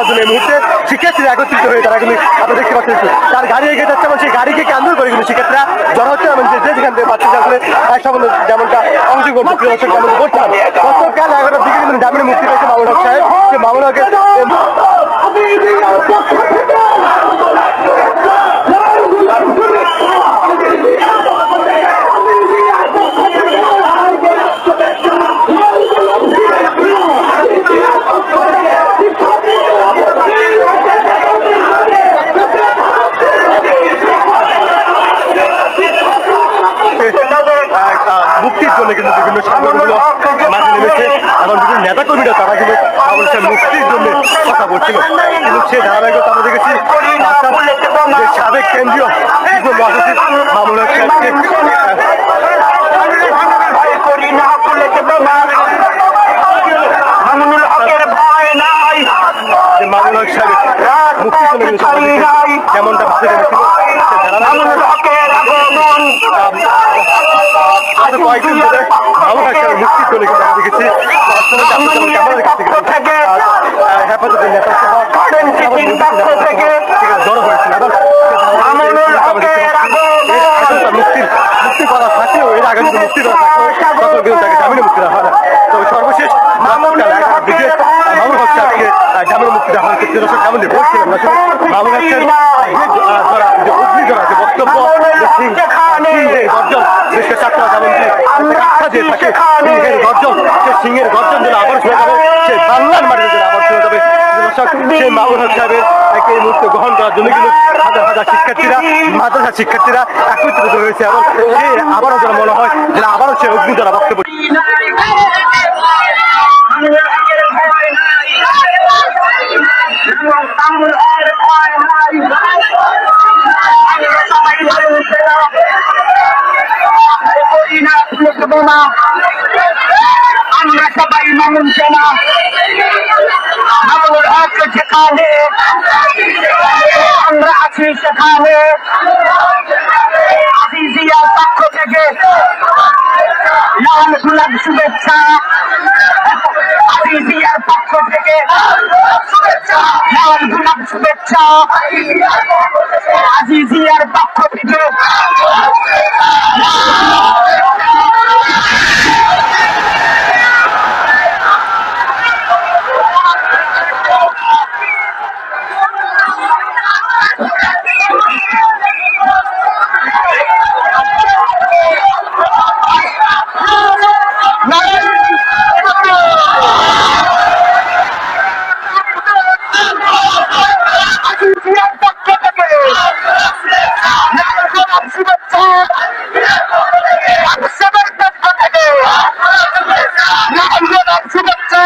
জন্য এই মুহূর্তে শিক্ষার্থীরা একত্রিত হয়ে তারা কিন্তু আপনারা দেখতে পাচ্ছেন তার গাড়ি এগিয়ে যাচ্ছে এবং সেই গাড়িকে কেন্দ্র করে কিন্তু শিক্ষার্থীরা জড়ো হচ্ছে এবং যেখান থেকে পাচ্ছে আসলে এক সম্বন্ধে যেমনটা অংশগ্রহণ দর্শক যেমন করছিলাম গতকাল 11টার দিকে কিন্তু জামিনে মুক্তি পেয়েছে মামুন হক সাহেব। সে মামুন হকের মুক্তির জন্য কিন্তু বিভিন্ন সংগঠনগুলো মাঠে নেমেছে এবং বিভিন্ন নেতাকর্মীরা তারা কিন্তু মুক্তির জন্য কথা বলছিল। কিন্তু সে ধারাবাহিকতা আমরা দেখেছি যে সাবেক কেন্দ্রীয় মহাসচিব মামুন হক সাহেবকে মামুন হক সাহেব মুক্তির জন্য যেমনটা ভাবতে পেরেছিল কয়েকদিন ধরে মামুন হক সাহেব মুক্তির জন্য কিন্তু আমরা দেখেছি হেফাজতের নেতা জড়ো হয়েছিল মুক্তি করা থাকলেও এর আগে যদি মুক্তি করা থাকলেও তখন কিন্তু তাকে জামিনে মুক্তি দেওয়া হয় না। তবে সর্বশেষ মামুন হক সাহেবকে জামিনে মুক্তি দেওয়া হয় দর্শক যেমন বলছিলাম মামুন হক সাহেব যে অগ্নিধরা যে বক্তব্য গর্জন দেশকে ছাত্ররা যেমনটি আখ্যা দিয়ে থাকে সিংহের গর্জন সে সিংহের গর্জন যেন আবার শুনে যাবে সে বাংলার মাটিতে যেন আবার শুনে যাবে দর্শক সেই মামুন হক সাহেবের এই মুহূর্তে গ্রহণ করার জন্য কিন্তু হাজার হাজার শিক্ষার্থীরা মাদ্রাসা শিক্ষার্থীরা একত্রিত হয়েছে এবং সে আবারও যেন মনে হয় যেন আবারও সে অগ্নিধরা বক্তব্য আমরা সবাই মামুন সেনা মামুনুল হক যেখানে আমরা আছি সেখানে আজিজিয়ার পক্ষ থেকে লাল গোলাপ শুভেচ্ছা আজিজিয়ার পক্ষ থেকে লাল গোলাপ শুভেচ্ছা আজিজিয়ার পক্ষ থেকে শুভেচ্ছা